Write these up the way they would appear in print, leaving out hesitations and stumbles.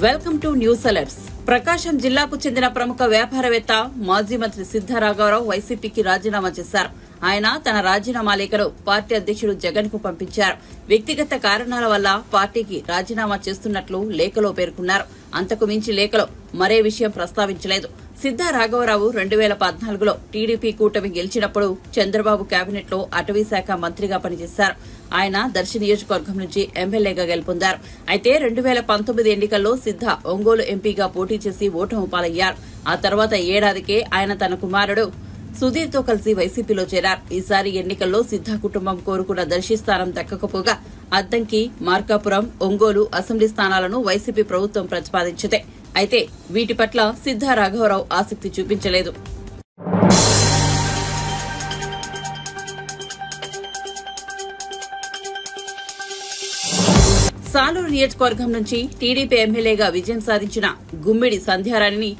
Welcome to news alerts. Prakasam జిల్లాకు చెందిన ప్రముఖ వ్యాపారవేత్త మాజీ మంత్రి సిద్ధా రాఘవరావు వైసీపీకి రాజీనామా చేశారు. ఆయన తన రాజీనామా లేఖను పార్టీ అధ్యక్షుడు జగన్ కు పంపించారు. వ్యక్తిగత కారణాల వల్ల పార్టీకి రాజీనామా చేస్తున్నట్లు లేఖలో పేర్కొన్నారు. అంతకు మించి లేఖలో మరే విషయం ప్రస్తావించలేదు. సిద్ధా రాఘవరావు 2014లో టీడీపీ కూటమి గెలిచినప్పుడు చంద్రబాబు కేబినెట్ లో అటవీ శాఖ మంత్రిగా పనిచేశారు. ఆయన దర్శి నియోజకవర్గం నుంచి ఎమ్మెల్యేగా గెలుపొందారు. అయితే 2019 ఎన్నికల్లో సిద్ధా ఒంగోలు ఎంపీగా పోటీ చేసి ఓటమి పాలయ్యారు. ఆ తర్వాత ఏడాదికే ఆయన తన కుమారుడు సుధీర్తో కలిసి వైసీపీలో చేరారు. ఈసారి ఎన్నికల్లో సిద్ధా కుటుంబం కోరుకున్న దర్శి స్థానం దక్కకపోగా అద్దంకి, మార్కాపురం, ఒంగోలు అసెంబ్లీ స్థానాలను వైసీపీ ప్రభుత్వం ప్రతిపాదించింది. అయితే వీటి పట్ల సిద్ధా రాఘవరావు ఆసక్తి చూపించలేదు. సాలూరు నియోజకవర్గం నుంచి టీడీపీ ఎమ్మెల్యేగా విజయం సాధించిన గుమ్మిడి సంధ్యారాణిని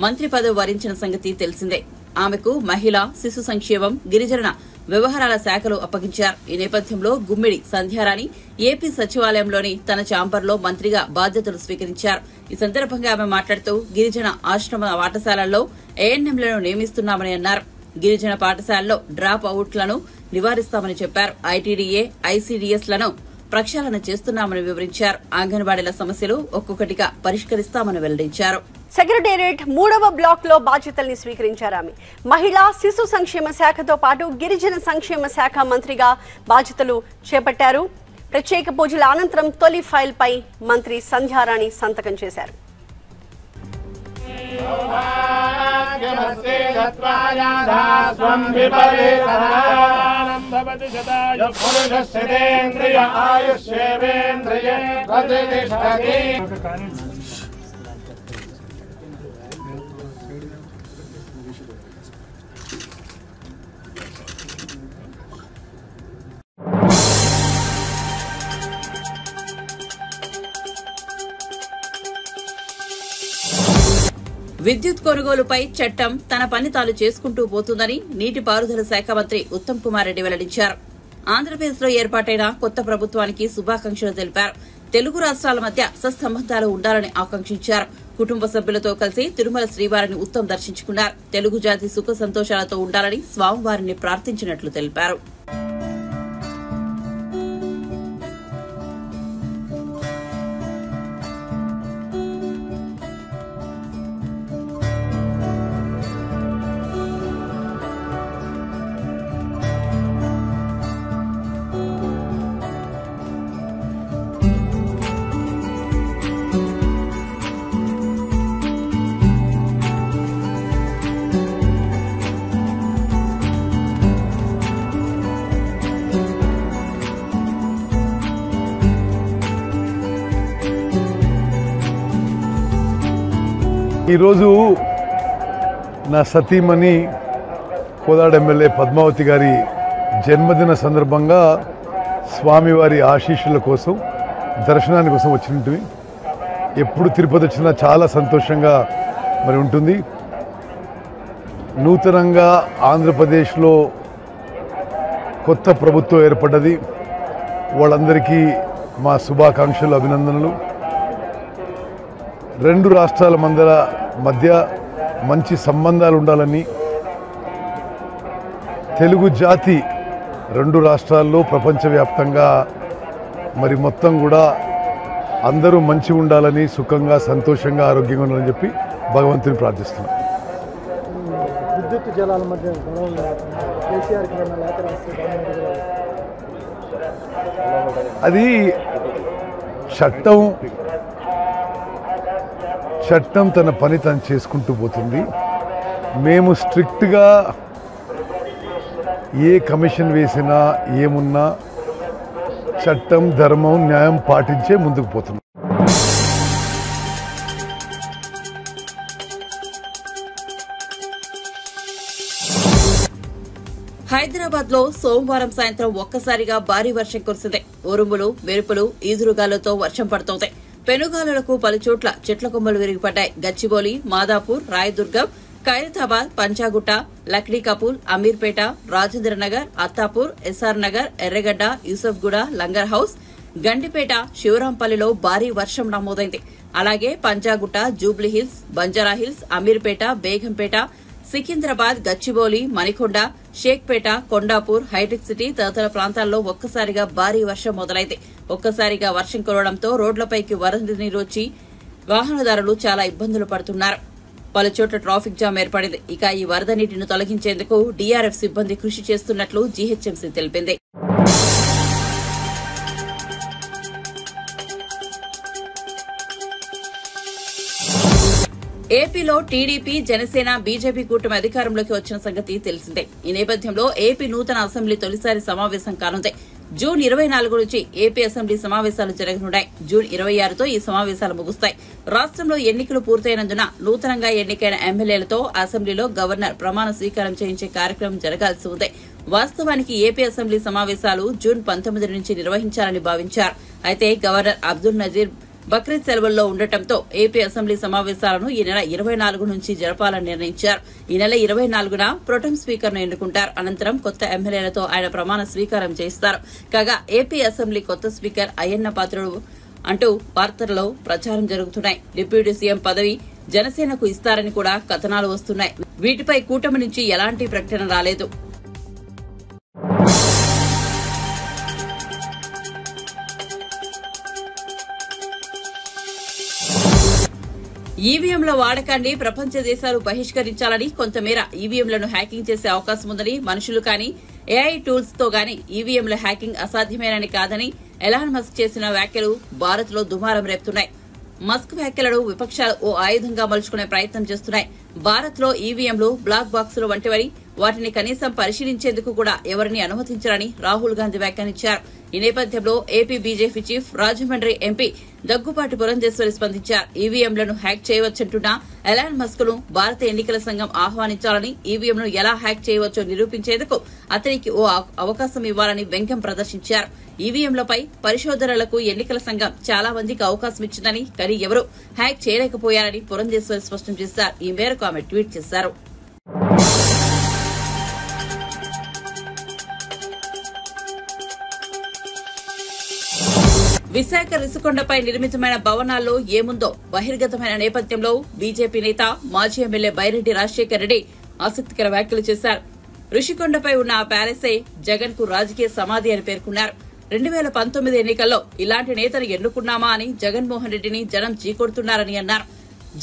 మంత్రి పదవి వరించిన సంగతి తెలిసిందే. ఆమెకు మహిళా, శిశు సంక్షేమం, గిరిజన వ్యవహారాల శాఖలు అప్పగించారు. ఈ నేపథ్యంలో గుమ్మిడి సంధ్యారాణి ఏపీ సచివాలయంలోని తన ఛాంబర్లో మంత్రిగా బాధ్యతలు స్వీకరించారు. ఈ సందర్భంగా ఆమె మాట్లాడుతూ గిరిజన ఆశ్రమ పాఠశాలల్లో ఏఎన్ఎంలను నియమిస్తున్నామని అన్నారు. గిరిజన పాఠశాలలో డ్రాప్ అవుట్లను నివారిస్తామని చెప్పారు. ఐటీడీఏ, ఐసీడీఎస్ లను ప్రక్షాళన చేస్తున్నామని వివరించారు. అంగన్వాడీల సమస్యలు ఒక్కొక్కటిగా పరిష్కరిస్తామని వెల్లడించారు. సెక్రటేరియట్ 3వ బ్లాక్ లో బాధ్యతల్ని స్వీకరించారు. ఆమె మహిళా, శిశు సంక్షేమ శాఖతో పాటు గిరిజన సంక్షేమ శాఖ మంత్రిగా బాధ్యతలు చేపట్టారు. ప్రత్యేక పూజల అనంతరం తొలి ఫైల్ పై మంత్రి సంధ్యారాణి సంతకం చేశారు. విద్యుత్ కొనుగోలుపై చట్టం తన పని తాను చేసుకుంటూ పోతుందని నీటిపారుదల శాఖ మంత్రి ఉత్తమ్ కుమార్ రెడ్డి వెల్లడించారు. ఆంధ్రప్రదేశ్ లో ఏర్పాటైన కొత్త ప్రభుత్వానికి శుభాకాంక్షలు తెలిపారు. తెలుగు రాష్ట్రాల మధ్య సత్సంబంధాలు ఉండాలని ఆకాంక్షించారు. కుటుంబ సభ్యులతో కలిసి తిరుమల శ్రీవారిని ఉత్తమ్ దర్శించుకున్నారు. తెలుగు జాతి సుఖ సంతోషాలతో ఉండాలని స్వామివారిని ప్రార్థించినట్లు తెలిపారు. ఈరోజు నా సతీమణి కోదాడ ఎమ్మెల్యే పద్మావతి గారి జన్మదిన సందర్భంగా స్వామివారి ఆశీస్సుల కోసం దర్శనాని కోసం వచ్చినట్టు. ఎప్పుడు తిరుపతి వచ్చినా చాలా సంతోషంగా మరి ఉంటుంది. నూతనంగా ఆంధ్రప్రదేశ్లో కొత్త ప్రభుత్వం ఏర్పడ్డది. వాళ్ళందరికీ మా శుభాకాంక్షలు, అభినందనలు. రెండు రాష్ట్రాల మధ్య మంచి సంబంధాలు ఉండాలని, తెలుగు జాతి రెండు రాష్ట్రాల్లో ప్రపంచవ్యాప్తంగా మరి మొత్తం కూడా అందరూ మంచి ఉండాలని, సుఖంగా, సంతోషంగా, ఆరోగ్యంగా ఉండాలని చెప్పి భగవంతుని ప్రార్థిస్తున్నాం. విద్యుత్ జలాల మధ్య అది చట్టం తన పని తను చేసుకుంటూ పోతుంది. మేము స్ట్రిక్ట్గా ఏ కమిషన్ వేసినా ఏమున్నా చట్టం, ధర్మం, న్యాయం పాటించే ముందుకు పోతున్నాం. హైదరాబాద్ లో సోమవారం సాయంత్రం ఒక్కసారిగా భారీ వర్షం కురిసింది. ఉరుములు, మెరుపులు, ఈదురుగాలతో వర్షం పడుతోంది. పెనుగాలులకు పలుచోట్ల చెట్ల కొమ్మలు విరిగిపడ్డాయి. గచ్చిబౌలి, మాదాపూర్, రాయదుర్గం, ఖైరతాబాద్, పంచాగుట్ట, లక్డీ కపూల్, అమీర్పేట, రాజేంద్రనగర్, అత్తాపూర్, ఎస్ఆర్ నగర్, ఎర్రగడ్డ, యూసఫ్గూడ, లంగర్ హౌస్, గండిపేట, శివరాంపల్లిలో భారీ వర్షం నమోదైంది. అలాగే పంజాగుట్ట, జూబ్లీహిల్స్, బంజారాహిల్స్, అమీర్పేట, బేగంపేట, సికింద్రాబాద్, గచ్చిబౌలి, మణికొండ, షేక్పేట, కొండాపూర్, హైటెక్ సిటీ తదితర ప్రాంతాల్లో ఒక్కసారిగా భారీ వర్షం మొదలైంది. ఒక్కసారిగా వర్షం కురవడంతో రోడ్లపైకి వరద నీరు వచ్చి వాహనదారులు చాలా ఇబ్బందులు పడుతున్నారు. పలుచోట్ల ట్రాఫిక్ జామ్ ఏర్పడింది. ఇక ఈ వరద నీటిని తొలగించేందుకు డీఆర్ఎఫ్ సిబ్బంది కృషి చేస్తున్నట్లు జీహెచ్ఎంసీ తెలిపింది. ఏపీలో టీడీపీ, జనసేన, బీజేపీ కూటమి అధికారంలోకి వచ్చిన సంగతి తెలిసిందే. ఈ నేపథ్యంలో ఏపీ నూతన అసెంబ్లీ తొలిసారి సమావేశం కానుంది. జూన్ 24 నుంచి ఏపీ అసెంబ్లీ సమావేశాలు జరగనున్నాయి. జూన్ 26తో ఈ సమావేశాలు ముగుస్తాయి. రాష్ట్రంలో ఎన్నికలు పూర్తయినందున నూతనంగా ఎన్నికైన ఎమ్మెల్యేలతో అసెంబ్లీలో గవర్నర్ ప్రమాణ స్వీకారం చేయించే కార్యక్రమం జరగాల్సి ఉంది. వాస్తవానికి ఏపీ అసెంబ్లీ సమావేశాలు జూన్ 19 నుంచి నిర్వహించాలని భావించారు. అయితే గవర్నర్ అబ్దుల్ నజీర్ బక్రీద్ సెలవుల్లో ఉండటంతో ఏపీ అసెంబ్లీ సమావేశాలను ఈ నెల 24 నుంచి జరపాలని నిర్ణయించారు. ఈ నెల 24న ప్రొటెం స్పీకర్ను ఎన్నుకుంటారు. అనంతరం కొత్త ఎమ్మెల్యేలతో ఆయన ప్రమాణ స్వీకారం చేస్తారు. కాగా ఏపీ అసెంబ్లీ కొత్త స్పీకర్ అయ్యన్న పాత్రుడు అంటూ వార్తల్లో ప్రచారం జరుగుతున్నాయి. డిప్యూటీ సీఎం పదవి జనసేనకు ఇస్తారని కూడా కథనాలు వస్తున్నాయి. వీటిపై కూటమి నుంచి ఎలాంటి ప్రకటన రాలేదు. ఈవీఎంల వాడకాన్ని ప్రపంచ దేశాలు బహిష్కరించాలని, కొంతమేర ఈవీఎంలను హ్యాకింగ్ చేసే అవకాశం ఉందని, మనుషులు కానీ ఏఐ టూల్స్ తో గానీ ఈవీఎంల హ్యాకింగ్ అసాధ్యమేనని కాదని ఎలాన్ మస్క్ చేసిన వ్యాఖ్యలు భారత్ లో దుమారం రేపుతున్నాయి. మస్క్ వ్యాఖ్యలను విపక్షాలు ఓ ఆయుధంగా మలుచుకునే ప్రయత్నం చేస్తున్నాయి. భారత్ లో ఈవీఎంలు బ్లాక్ బాక్సులు వంటివని, వాటిని కనీసం పరిశీలించేందుకు కూడా ఎవరిని అనుమతించారని రాహుల్ గాంధీ వ్యాఖ్యానించారు. ఈ నేపథ్యంలో AP BJP chief, Rajahmundry MP Daggubati Purandeswari స్పందించారు. ఈవీఎంలను హ్యాక్ చేయవచ్చంటున్న ఎలాన్ మస్క్ ను భారత ఎన్నికల సంఘం ఆహ్వానించాలని, ఈవీఎంను ఎలా హ్యాక్ చేయవచ్చో నిరూపించేందుకు అతనికి ఓ అవకాశం ఇవ్వాలని వ్యంగ్యం ప్రదర్శించారు. ఈవీఎంలపై పరిశోధనలకు ఎన్నికల సంఘం చాలా మందికి అవకాశం ఇచ్చిందని, కానీ ఎవరూ హ్యాక్ చేయలేకపోయారని పురంధేశ్వరి స్పష్టం చేశారు. ఈ మేరకు ఆమె ట్వీట్ చేశారు. విశాఖ రిషికొండపై నిర్మితమైన భవనాల్లో ఏముందో బహిర్గతమైన నేపథ్యంలో బీజేపీ నేత, మాజీ ఎమ్మెల్యే బైరెడ్డి రాజశేఖర్ రెడ్డి ఆసక్తికర వ్యాఖ్యలు చేశారు. రిషికొండపై ఉన్న ఆ ప్యాలెసే జగన్ కు రాజకీయ సమాధి అని పేర్కొన్నారు. 2019 ఎన్నికల్లో ఇలాంటి నేతను ఎన్నుకున్నామా అని జగన్మోహన్ రెడ్డిని జనం చీకొడుతున్నారని అన్నారు.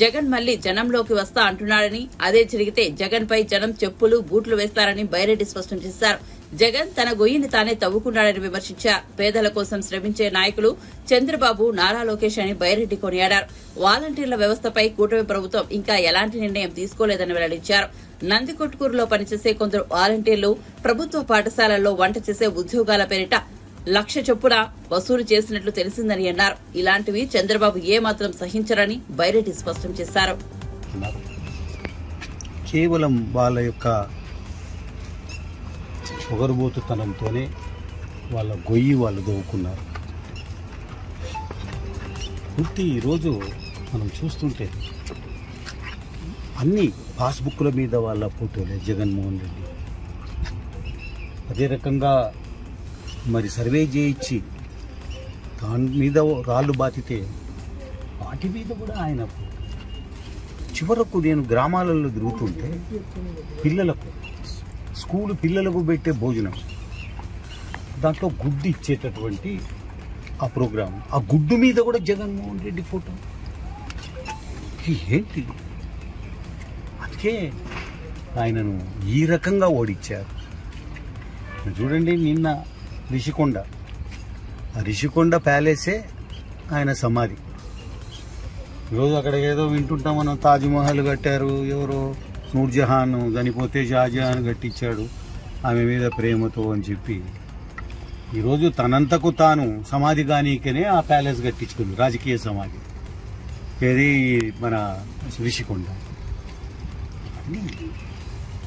జగన్ మళ్లీ జనంలోకి వస్తా అంటున్నాడని, అదే జరిగితే జగన్ పై జనం చెప్పులు, బూట్లు వేస్తారని బైరెడ్డి స్పష్టం చేశారు. జగన్ తన గొయ్యిని తానే తవ్వుకున్నాడని విమర్శించారు. పేదల కోసం శ్రమించే నాయకులు చంద్రబాబు, నారా లోకేష్ అని బైరెడ్డి కొనియాడారు. వాలంటీర్ల వ్యవస్థపై కూటమి ప్రభుత్వం ఇంకా ఎలాంటి నిర్ణయం తీసుకోలేదని వెల్లడించారు. నందికొట్కూరులో పనిచేసే కొందరు వాలంటీర్లు ప్రభుత్వ పాఠశాలల్లో వంట చేసే ఉద్యోగాల పేరిట 1,00,000 చొప్పున వసూలు చేసినట్లు తెలిసిందని అన్నారు. ఇలాంటివి చంద్రబాబు ఏమాత్రం సహించరని బైరెడ్డి స్పష్టం చేశారు. కేవలం వాళ్ళ యొక్క పొగరుబోతుతనంతోనే వాళ్ళ గొయ్యి వాళ్ళు దవ్వుకున్నారు. పూర్తి ఈరోజు మనం చూస్తుంటే అన్ని పాస్బుక్ల మీద వాళ్ళ ఫోటోలే జగన్మోహన్ రెడ్డి. అదే రకంగా మరి సర్వే చేయించి దాని మీద రాళ్ళు బాతితే వాటి మీద కూడా ఆయన చివరకు నేను గ్రామాలలో తిరుగుతుంటే పిల్లలకు స్కూలు పిల్లలకు పెట్టే భోజనం దాంట్లో గుడ్డు ఇచ్చేటటువంటి ఆ ప్రోగ్రాం, ఆ గుడ్డు మీద కూడా జగన్మోహన్ రెడ్డి ఫోటో. ఏంటి? అందుకే ఆయనను ఈ రకంగా ఓడించారు. చూడండి, నిన్న రిషికొండ, ఆ రిషికొండ ప్యాలెసే ఆయన సమాధి. ఈరోజు అక్కడ ఏదో వింటుంటాం మనం, తాజ్మహల్ కట్టారు, ఎవరో నూర్జహాన్ చనిపోతే షాజహాన్ కట్టించాడు ఆమె మీద ప్రేమతో అని చెప్పి. ఈరోజు తనంతకు తాను సమాధి కానీకనే ఆ ప్యాలెస్ కట్టించుకుంది, రాజకీయ సమాధి. ఏది మన రిషికొండ.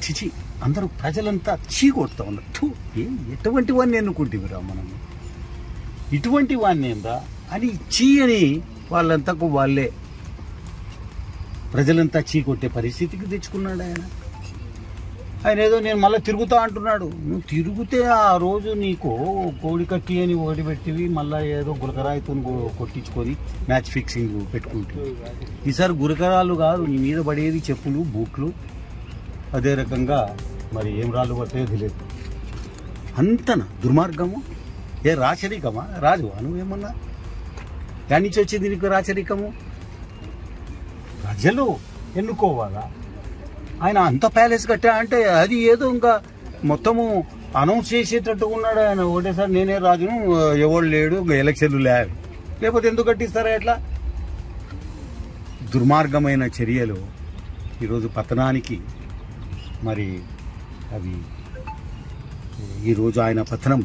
చిచి, అందరూ ప్రజలంతా చీకొడతా ఉన్నారు. ఎటువంటి వాడిని ఎన్నుకుంటేవిరా మనం, ఇటువంటి వాడిని ఏందా అని చీ అని వాళ్ళంతకు వాళ్ళే ప్రజలంతా చీకొట్టే పరిస్థితికి తెచ్చుకున్నాడు ఆయన. ఆయన ఏదో నేను మళ్ళీ తిరుగుతా అంటున్నాడు. నువ్వు తిరుగుతే ఆ రోజు నీకు కోడి కట్టి అని ఒకటి పెట్టివి, మళ్ళీ ఏదో గురకరాయితో కొట్టించుకొని మ్యాచ్ ఫిక్సింగ్ పెట్టుకుంటుంది. ఈసారి గురకరాలు కాదు, నీ మీద పడేది చెప్పులు, బూట్లు. అదే రకంగా మరి ఏం రాళ్ళు పడతాయో తెలియదు. అంతన దుర్మార్గము. ఏ రాచరికమా? రాజు నువ్వేమన్నా దాని నుంచి వచ్చింది నీకు రాచరికము? ప్రజలు ఎన్నుకోవాలా? ఆయన అంత ప్యాలెస్ కట్టా అంటే అది ఏదో ఇంకా మొత్తము అనౌన్స్ చేసేటట్టుగా ఉన్నాడు ఆయన. ఒకటేసారి నేనే రాజును, ఎవడు లేడు, ఎలక్షన్లు లేవు, లేకపోతే ఎందుకు కట్టిస్తారా? ఎట్లా దుర్మార్గమైన చర్యలు ఈరోజు పతనానికి మరి అవి ఈరోజు ఆయన పతనం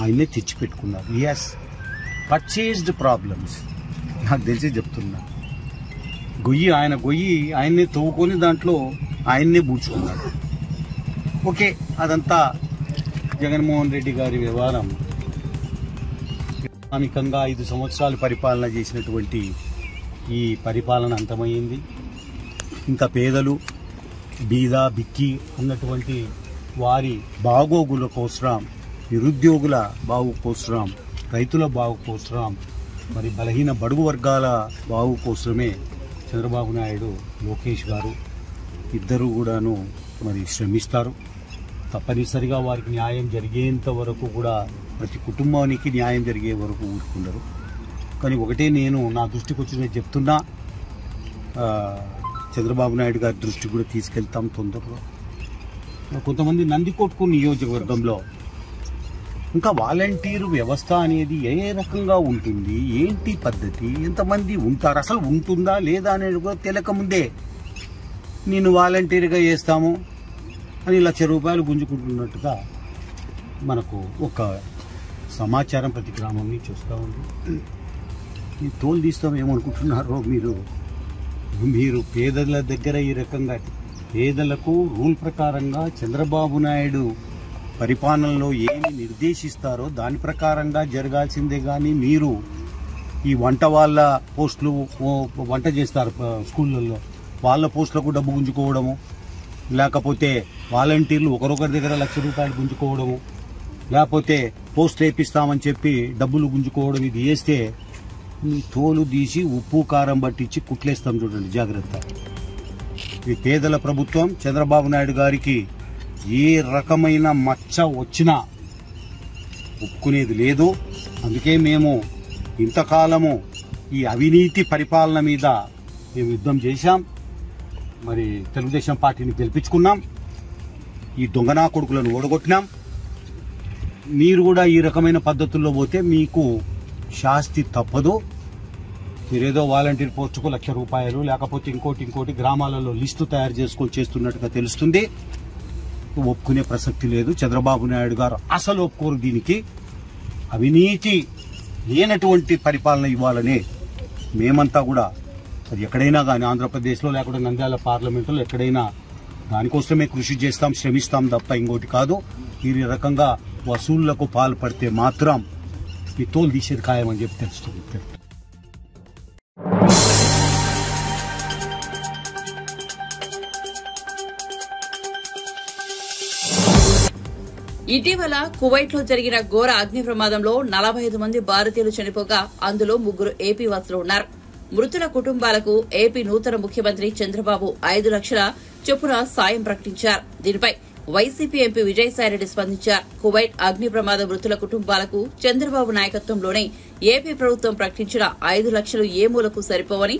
ఆయన్నే తెచ్చిపెట్టుకున్నారు. Yes, purchased problems. నాకు తెలిసి చెప్తున్నా, ఆయన గొయ్యి ఆయన్నే తవ్వుకొని దాంట్లో ఆయన్నే పూడ్చుకున్నాడు. ఓకే, అదంతా జగన్మోహన్ రెడ్డి గారి వ్యవహారం. ప్రాథమికంగా 5 సంవత్సరాలు పరిపాలన చేసినటువంటి ఈ పరిపాలన అంతమైంది. ఇంకా పేదలు, బీద, బిక్కి అన్నటువంటి వారి బాగోగుల కోసరం, నిరుద్యోగుల బాగు కోసరం, రైతుల బాగు కోసరం, మరి బలహీన బడుగు వర్గాల బాగు కోసమే చంద్రబాబు నాయుడు, లోకేష్ గారు ఇద్దరు కూడాను మరి శ్రమిస్తారు. తప్పనిసరిగా వారికి న్యాయం జరిగేంత వరకు కూడా, ప్రతి కుటుంబానికి న్యాయం జరిగే వరకు ఊరుకున్నారు. కానీ ఒకటే నేను నా దృష్టికి వచ్చినది చెప్తున్నా, చంద్రబాబు నాయుడు గారి దృష్టి కూడా తీసుకెళ్తాం తొందరలో. కొంతమంది నందికొట్కు నియోజకవర్గంలో ఇంకా వాలంటీర్ వ్యవస్థ అనేది ఏ రకంగా ఉంటుంది, ఏంటి పద్ధతి, ఎంతమంది ఉంటారు, అసలు ఉంటుందా లేదా అనేది కూడా తెలియకముందే నేను వాలంటీర్గా చేస్తాము అని ₹1,00,000 గుంజుకుంటున్నట్టుగా మనకు ఒక సమాచారం ప్రతి గ్రామం నుంచి వస్తూ ఉంది. ఈ తోలు తీస్తాం ఏమనుకుంటున్నారో మీరు పేదల దగ్గర ఈ రకంగా పేదలకు రూల్ ప్రకారంగా చంద్రబాబు నాయుడు పరిపాలనలో ఏమి నిర్దేశిస్తారో దాని ప్రకారంగా జరగాల్సిందే. కానీ మీరు ఈ వాళ్ళ పోస్టులు, వంట చేస్తారు స్కూళ్ళల్లో, వాళ్ళ పోస్టులకు డబ్బు గుంజుకోవడము, లేకపోతే వాలంటీర్లు ఒకరొకరి దగ్గర ₹1,00,000 గుంజుకోవడము, లేకపోతే పోస్టులు వేపిస్తామని చెప్పి డబ్బులు గుంజుకోవడం, ఇది చేస్తే మీ తోలు తీసి ఉప్పు కారం పట్టించి కుట్లేస్తాం. చూడండి, జాగ్రత్త. ఈ పేదల ప్రభుత్వం చంద్రబాబు నాయుడు గారికి ఏ రకమైన మచ్చ వచ్చినా ఒప్పుకునేది లేదు. అందుకే మేము ఇంతకాలము ఈ అవినీతి పరిపాలన మీద మేము యుద్ధం చేశాం. మరి తెలుగుదేశం పార్టీని గెలిపించుకున్నాం, ఈ దొంగనా కొడుకులను ఓడగొట్టినాం. మీరు కూడా ఈ రకమైన పద్ధతుల్లో పోతే మీకు శాస్తి తప్పదు. మీరేదో వాలంటీర్ పోస్టుకు ₹1,00,000 లేకపోతే ఇంకోటి గ్రామాలలో లిస్టు తయారు చేసుకొని చేస్తున్నట్టుగా తెలుస్తుంది. ఒప్పుకునే ప్రసక్తి లేదు. చంద్రబాబు నాయుడు గారు అసలు ఒప్పుకోరు దీనికి. అవినీతి లేనటువంటి పరిపాలన ఇవ్వాలనే మేమంతా కూడా, అది ఎక్కడైనా కానీ ఆంధ్రప్రదేశ్లో లేకపోతే నంద్యాల పార్లమెంటులో ఎక్కడైనా దానికోసమే కృషి చేస్తాం, శ్రమిస్తాం తప్ప ఇంకోటి కాదు. ఈ రకంగా వసూళ్లకు పాల్పడితే మాత్రం ఈ తోలు తీసేది ఖాయమని చెప్పి తెలుస్తుంది. ఇటీవల కువైట్ లో జరిగిన ఘోర అగ్ని ప్రమాదంలో 45 మంది భారతీయులు చనిపోగా అందులో 3 ఏపీ వాసులు ఉన్నారు. మృతుల కుటుంబాలకు ఏపీ నూతన ముఖ్యమంత్రి చంద్రబాబు 5 లక్షల చొప్పున సాయం ప్రకటించారు. దీనిపై వైసీపీ ఎంపీ విజయసాయిరెడ్డి స్పందించారు. కువైట్ అగ్ని ప్రమాద మృతుల కుటుంబాలకు చంద్రబాబు నాయకత్వంలోనే ఏపీ ప్రభుత్వం ప్రకటించిన 5 లక్షలు ఏ మూలకు సరిపోవని,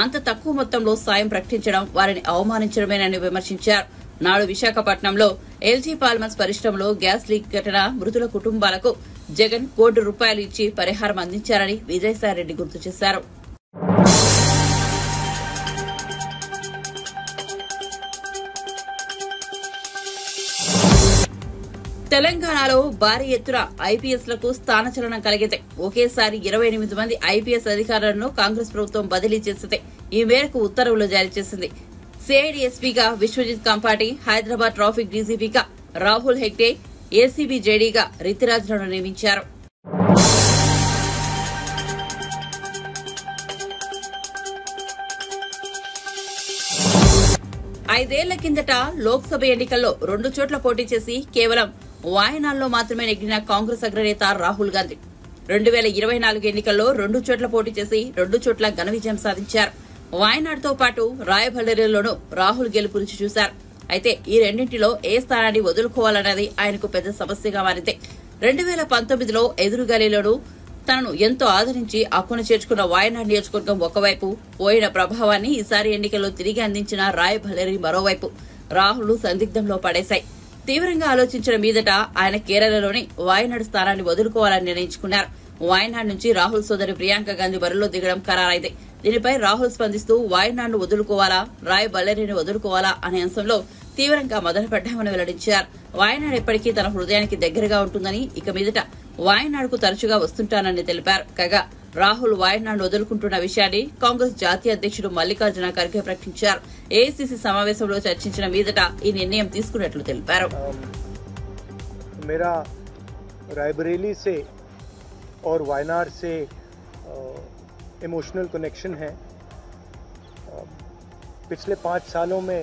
అంత తక్కువ మొత్తంలో సాయం ప్రకటించడం వారిని అవమానించడమేనని విమర్శించారు. నాడు విశాఖపట్నంలో ఎల్జీ పాల్మర్స్ పరిశ్రమలో గ్యాస్ లీక్ ఘటన మృతుల కుటుంబాలకు జగన్ ₹1 కోటి ఇచ్చి పరిహారం అందించారని విజయసాయిరెడ్డి గుర్తు చేశారు. తెలంగాణలో భారీ ఎత్తున ఐపీఎస్లకు స్థానచలనం కలిగింది. ఒకేసారి 28 మంది ఐపీఎస్ అధికారులను కాంగ్రెస్ ప్రభుత్వం బదిలీ చేసింది. ఈ మేరకు ఉత్తర్వులు జారీ చేసింది. సిఐడి ఎస్పీగా విశ్వజిత్ కంపాటి, హైదరాబాద్ ట్రాఫిక్ డీజీపీగా రాహుల్ హెగ్డే, ఏసీబీ జేడీగా రితిరాజ్లను నియమించారు. 5 ఏళ్ల కిందట లోక్సభ ఎన్నికల్లో 2 చోట్ల పోటీ చేసి కేవలం వాయనాడ్లో మాత్రమే నెగ్గిన కాంగ్రెస్ అగ్రనేత రాహుల్ గాంధీ 2024 ఎన్నికల్లో 2 చోట్ల పోటీ చేసి 2 చోట్ల ఘన విజయం సాధించారు. వాయనాడ్తో పాటు రాయబరేలీలోనూ రాహుల్ గెలుపు రుచి చూశారు. అయితే ఈ రెండింటిలో ఏ స్థానాన్ని వదులుకోవాలన్నది ఆయనకు పెద్ద సమస్యగా మారింది. 2019లో ఎదురుగాలిలోనూ తనను ఎంతో ఆదరించి అక్కున చేర్చుకున్న వాయనాడ్ నియోజకవర్గం ఒకవైపు, పోయిన ప్రభావాన్ని ఈసారి ఎన్నికల్లో తిరిగి అందించిన రాయబరేలీ మరోవైపు రాహుల్ సందిగ్ధంలో పడేశాయి. తీవ్రంగా ఆలోచించిన మీదట ఆయన కేరళలోని వాయనాడ్ స్థానాన్ని వదులుకోవాలని నిర్ణయించుకున్నారు. వాయనాడ్ నుంచి రాహుల్ సోదరి ప్రియాంక గాంధీ బరిలో దిగడం ఖరారైంది. దీనిపై రాహుల్ స్పందిస్తూ వాయనాడ్ను వదులుకోవాలా, రాయబరేలీని వదులుకోవాలా అనే అంశంలో తీవ్రంగా మొదలుపెట్టామని వెల్లడించారు. వాయనాడ్ ఎప్పటికీ తన హృదయానికి దగ్గరగా ఉంటుందని, ఇక మీదట వాయనాడ్కు తరచుగా వస్తుంటానని తెలిపారు. కాగా రాహుల్ వాయనాడ్ వదులుకుంటున్న విషయాన్ని కాంగ్రెస్ జాతీయ అధ్యక్షుడు మల్లికార్జున ఖర్గే ప్రకటించారు. ఏఐసీసీ సమావేశంలో చర్చించిన మీదట ఈ నిర్ణయం తీసుకున్నట్లు తెలిపారు. मेरा रायबरेली से और वायनाड से इमोशनल कनेक्शन है. पिछले 5 सालों में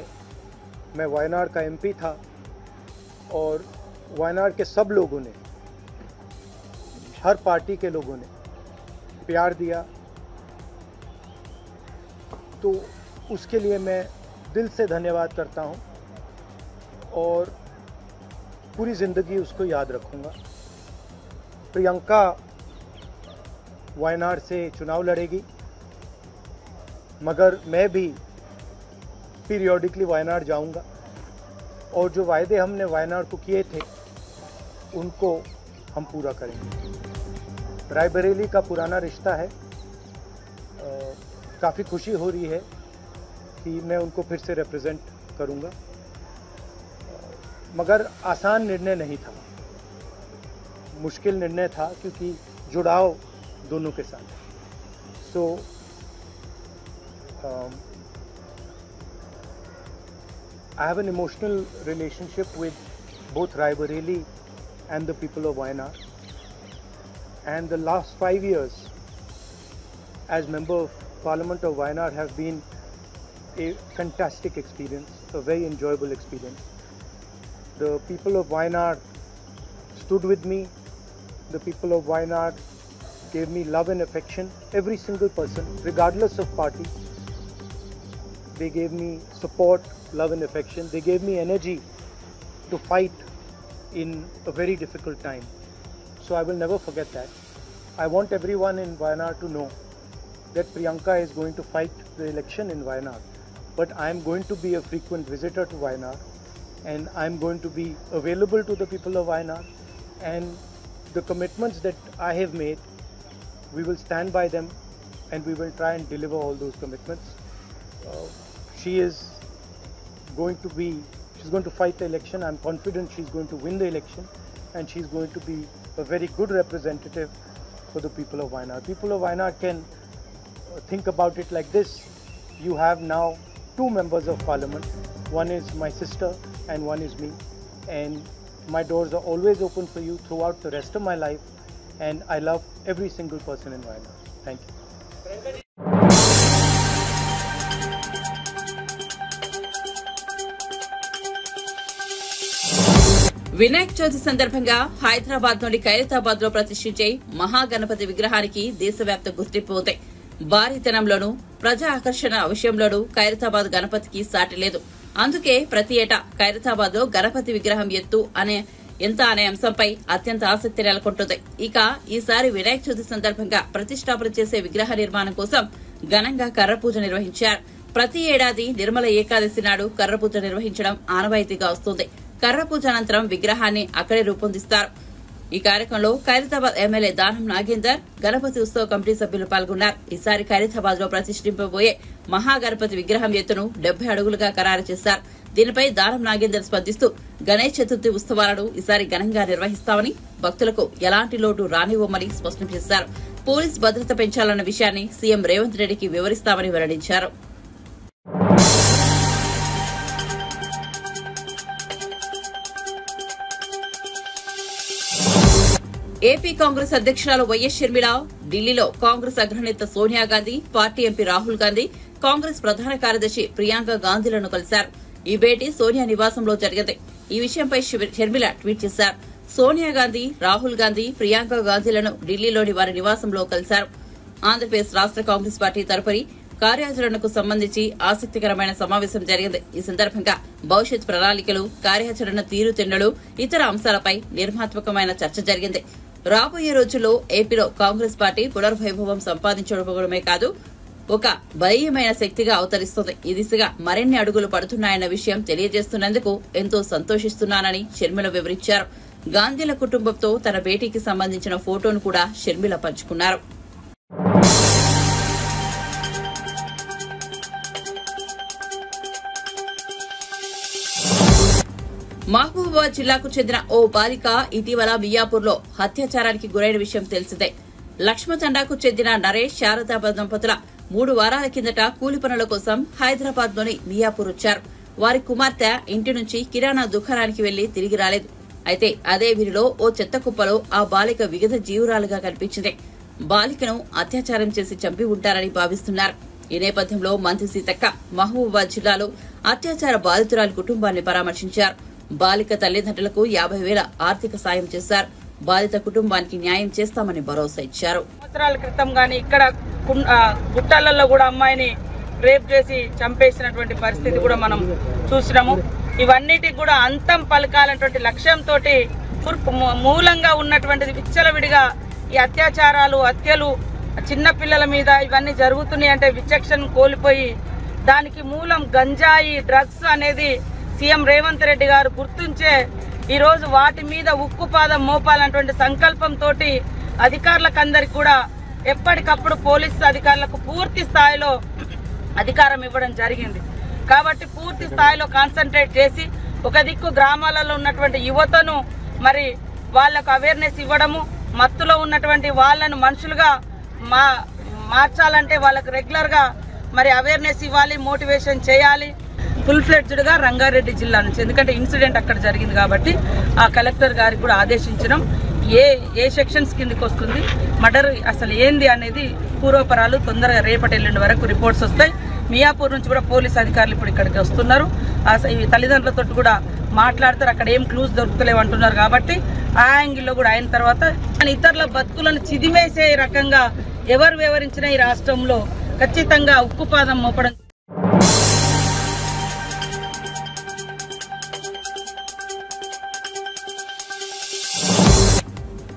मैं वायनाड का एमपी था और वायनाड के सब लोगों ने, हर पार्टी के लोगों ने प्यार दिया, तो उसके लिए मैं दिल से धन्यवाद करता हूं और पूरी ज़िंदगी उसको याद रखूंगा. प्रियंका वायनाड से चुनाव लड़ेगी, मगर मैं भी पीरियोडिकली वायनाड जाऊंगा और जो वायदे हमने वायनाड को किए थे उनको हम पूरा करेंगे. रायबरेली का पुराना रिश्ता है, काफ़ी खुशी हो रही है कि मैं उनको फिर से रिप्रेजेंट करूंगा, मगर आसान निर्णय नहीं था, मुश्किल निर्णय था क्योंकि जुड़ाव दोनों के साथ. सो I have an emotional relationship with both Raebareli and the people of Wayanad. And the last 5 years as Member of Parliament of Wayanad have been a fantastic experience, a very enjoyable experience. The people of Wayanad stood with me. The people of Wayanad gave me love and affection. Every single person, regardless of party, they gave me support, love and affection. They gave me energy to fight in a very difficult time. So I will never forget that. I want everyone in Wayanad to know that Priyanka is going to fight the election in Wayanad. But I am going to be a frequent visitor to Wayanad, and I am going to be available to the people of Wayanad. And the commitments that I have made, we will stand by them and we will try and deliver all those commitments. She's going to fight the election. I'm confident she's going to win the election, and she's going to be a very good representative for the people of Wayanad. People of Wayanad can think about it like this. You have now 2 members of parliament. One is my sister and one is me. And my doors are always open for you throughout the rest of my life. And I love every single person in Wayanad. Thank you. Vinayaka Chavithi సందర్భంగా హైదరాబాద్లోని ఖైరతాబాద్ లో ప్రతిష్ఠించే మహాగణపతి విగ్రహానికి దేశవ్యాప్త గుర్తింపు ఉంది. భారీతనంలోనూ ప్రజా ఆకర్షణ విషయంలోనూ ఖైరతాబాద్ గణపతికి సాటి లేదు. అందుకే ప్రతి ఏటా ఖైరతాబాద్ లో గణపతి విగ్రహం ఎంత అనే అంశంపై అత్యంత ఆసక్తి నెలకొంటుంది. ఇక ఈసారి వినాయక చవితి సందర్భంగా ప్రతిష్టాపన చేసే విగ్రహ నిర్మాణం కోసం ఘనంగా కర్రపూజ నిర్వహించారు. ప్రతి ఏడాది నిర్మల ఏకాదశి నాడు కర్రపూజ నిర్వహించడం ఆనవాయితీగా వస్తుంది. కర్రపూజ అనంతరం విగ్రహాన్ని అక్కడే రూపొందిస్తారు. ఈ కార్యక్రమంలో ఖైరతాబాద్ ఎమ్మెల్యే దానం నాగేందర్, గణపతి ఉత్సవ కమిటీ సభ్యులు పాల్గొన్నారు. ఈసారి ఖైరతాబాద్ లో ప్రతిష్ఠింపబోయే మహాగణపతి విగ్రహం ఎత్తును 70 అడుగులుగా ఖరారు చేశారు. దీనిపై దానం నాగేందర్ స్పందిస్తూ గణేష్ చతుర్థి ఉత్సవాలను ఈసారి ఘనంగా నిర్వహిస్తామని, భక్తులకు ఎలాంటి లోటు రానివ్వమని స్పష్టం చేశారు. పోలీస్ భద్రత పెంచాలన్న విషయాన్ని సీఎం రేవంత్ రెడ్డికి వివరిస్తామని వెల్లడించారు. ఏపీ కాంగ్రెస్ అధ్యక్షురాలు వైఎస్ షర్మిల ఢిల్లీలో కాంగ్రెస్ అగ్రనేత సోనియా గాంధీ, పార్టీ ఎంపీ రాహుల్ గాంధీ, కాంగ్రెస్ ప్రధాన కార్యదర్శి ప్రియాంక గాంధీలను కలిశారు. ఈ భేటీ సోనియా నివాసంలో జరిగింది. ఈ విషయంపై షర్మిల ట్వీట్ చేశారు. సోనియా గాంధీ, రాహుల్ గాంధీ, ప్రియాంక గాంధీలను ఢిల్లీలోని వారి నివాసంలో కలిశారు. ఆంధ్రప్రదేశ్ రాష్ట్ర కాంగ్రెస్ పార్టీ తరపున కార్యాచరణకు సంబంధించి ఆసక్తికరమైన సమావేశం జరిగింది. ఈ సందర్భంగా భవిష్యత్ ప్రణాళికలు, కార్యాచరణ తీరుతెన్నులు, ఇతర అంశాలపై నిర్మాత్మకమైన చర్చ జరిగింది. రాబోయే రోజుల్లో ఏపీలో కాంగ్రెస్ పార్టీ పునర్వైభవం సంపాదించడమే కాదు, ఒక బలీయమైన శక్తిగా అవతరిస్తుంది. ఈ దిశగా మరిన్ని అడుగులు పడుతున్నాయన్న విషయం తెలియజేస్తున్నందుకు ఎంతో సంతోషిస్తున్నానని షర్మిల వివరించారు. గాంధీల కుటుంబంతో తన భేటీకి సంబంధించిన ఫోటోను కూడా షర్మిల పంచుకున్నారు. మహబూబాబాద్ జిల్లాకు చెందిన ఓ బాలిక ఇటీవల మియాపూర్లో అత్యాచారానికి గురైన విషయం తెలిసిందే. లక్ష్మతండాకు చెందిన నరేష్, శారదా దంపతుల 3 వారాల కిందట కూలి పనుల కోసం హైదరాబాద్ లోని మియాపూర్ వచ్చారు. వారి కుమార్తె ఇంటి నుంచి కిరాణా దుకాణానికి వెళ్లి తిరిగి రాలేదు. అయితే అదే వీరిలో ఓ చెత్త కుప్పలో ఆ బాలిక విగత జీవురాలుగా కనిపించింది. బాలికను అత్యాచారం చేసి చంపి ఉంటారని భావిస్తున్నారు. ఈ నేపథ్యంలో మంత్రి సీతక్క మహబూబాబాద్ జిల్లాలో అత్యాచార బాధితురాలి కుటుంబాన్ని పరామర్శించారు. బాలిక తల్లిదండ్రులకు 50,000 ఆర్థిక సాయం చేశారు. బాధిత కుటుంబానికి న్యాయం చేస్తామని భరోసా ఇచ్చారు. సంవత్సరాల క్రితం గానీ ఇక్కడ గుట్టాలలో కూడా అమ్మాయిని రేప్ చేసి చంపేసినటువంటి పరిస్థితి కూడా మనం చూసినాము. ఇవన్నిటికి కూడా అంతం పలకాలన్నటువంటి లక్ష్యంతో మూలంగా ఉన్నటువంటిది విచ్చలవిడిగా ఈ అత్యాచారాలు, హత్యలు చిన్న పిల్లల మీద ఇవన్నీ జరుగుతున్నాయి అంటే విచక్షణ కోల్పోయి దానికి మూలం గంజాయి, డ్రగ్స్ అనేది సీఎం రేవంత్ రెడ్డి గారు గుర్తించే ఈరోజు వాటి మీద ఉక్కుపాదం మోపాలన్నటువంటి సంకల్పంతో అధికారులకు అందరికి కూడా ఎప్పటికప్పుడు పోలీసు అధికారులకు పూర్తి స్థాయిలో అధికారం ఇవ్వడం జరిగింది. కాబట్టి పూర్తి స్థాయిలో కాన్సన్ట్రేట్ చేసి ఒక దిక్కు గ్రామాలలో ఉన్నటువంటి యువతను మరి వాళ్లకు అవేర్నెస్ ఇవ్వడము, మత్తులో ఉన్నటువంటి వాళ్ళను మనుషులుగా మార్చాలంటే వాళ్ళకు రెగ్యులర్ గా మరి అవేర్నెస్ ఇవ్వాలి, మోటివేషన్ చేయాలి. ఫుల్ ఫ్లెడ్జ్డ్ గా రంగారెడ్డి జిల్లా నుంచి, ఎందుకంటే ఇన్సిడెంట్ అక్కడ జరిగింది కాబట్టి ఆ కలెక్టర్ గారికి కూడా ఆదేశించడం, ఏ సెక్షన్స్ కిందకి వస్తుంది, మర్డర్ అసలు ఏంది అనేది పూర్వపరాలు తొందరగా రేపటి ఎల్లుండి వరకు రిపోర్ట్స్ వస్తాయి. మియాపూర్ నుంచి కూడా పోలీస్ అధికారులు ఇప్పుడు ఇక్కడికి వస్తున్నారు. ఈ తల్లిదండ్రులతో కూడా మాట్లాడతారు. అక్కడ ఏం క్లూస్ దొరుకుతలేవు అంటున్నారు కాబట్టి ఆ యాంగిల్లో కూడా అయిన తర్వాత ఇతరుల బతుకులను చిదిమేసే రకంగా ఎవరు వివరించినా ఈ రాష్ట్రంలో ఖచ్చితంగా ఉక్కుపాదం మోపడం.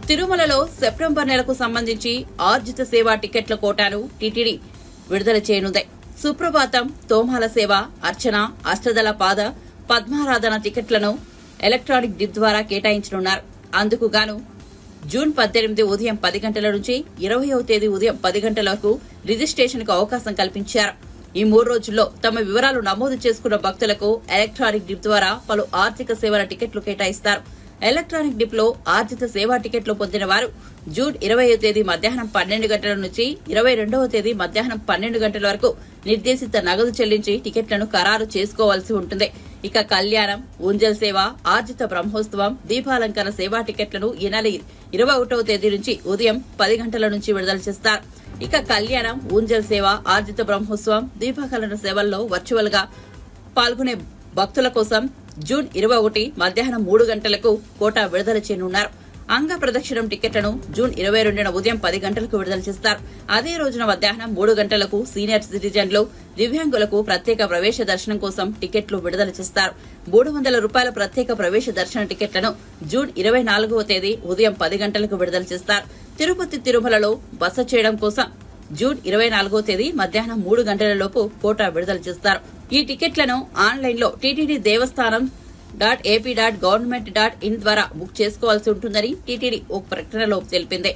తిరుమలలో సెప్టెంబర్ నెలకు సంబంధించి ఆర్జిత సేవా టికెట్ల కోటాను టీటీడీ విడుదల చేయనుంది. సుప్రభాతం, తోమాల సేవ, అర్చన, అష్టదళ పాద, పద్మారాధన టికెట్లను ఎలక్ట్రానిక్ డిప్ ద్వారా కేటాయించనున్నారు. అందుకు గాను జూన్ 18 ఉదయం 10 గంటల నుంచి 20వ తేదీ ఉదయం 10 గంటల వరకు రిజిస్ట్రేషన్కు అవకాశం కల్పించారు. ఈ 3 రోజుల్లో తమ వివరాలు నమోదు చేసుకున్న భక్తులకు ఎలక్ట్రానిక్ డిప్ ద్వారా పలు ఆర్థిక సేవల టికెట్లు కేటాయిస్తారు. ఎలక్ట్రానిక్ డిప్ లో ఆర్జిత సేవా టికెట్లు పొందిన వారు జూన్ 20వ తేదీ మధ్యాహ్నం 12 గంటల నుంచి 22వ తేదీ మధ్యాహ్నం 12 గంటల వరకు నిర్దేశిత నగదు చెల్లించి టికెట్లను ఖరారు చేసుకోవాల్సి ఉంటుంది. ఇక కళ్యాణం, ఊంజల్ సేవ, ఆర్జిత బ్రహ్మోత్సవం, దీపాలంకరణ సేవా టికెట్లను ఈ నెల 21వ తేదీ నుంచి ఉదయం 10 గంటల నుంచి విడుదల చేస్తారు. ఇక కళ్యాణం, ఊంజల్ సేవ, ఆర్జిత బ్రహ్మోత్సవం, దీపాలంకరణ సేవల్లో వర్చువల్ గా పాల్గొనే భక్తుల కోసం జూన్ 21 మధ్యాహ్నం 3 గంటలకు కోటా విడుదల చేయనున్నారు. అంగ ప్రదక్షిణం టికెట్లను జూన్ 22న ఉదయం 10 గంటలకు విడుదల చేస్తారు. అదే రోజున మధ్యాహ్నం 3 గంటలకు సీనియర్ సిటిజన్లు, దివ్యాంగులకు ప్రత్యేక ప్రవేశ దర్శనం కోసం టికెట్లు విడుదల చేస్తారు. 300 రూపాయల ప్రత్యేక ప్రవేశ దర్శన టికెట్లను జూన్ 24వ తేదీ ఉదయం 10 గంటలకు విడుదల చేస్తారు. తిరుపతి, తిరుమలలో బస చేయడం కోసం జూన్ 24వ తేదీ మధ్యాహ్నం 3 గంటలలోపు కోటా విడుదల చేస్తారు. ఈ టికెట్లను ఆన్లైన్లో టీటీడీ దేవస్థానం .ap.government.in ద్వారా బుక్ చేసుకోవాల్సి ఉంటుందని టీటీడీ ఒక ప్రకటనలో తెలిపింది.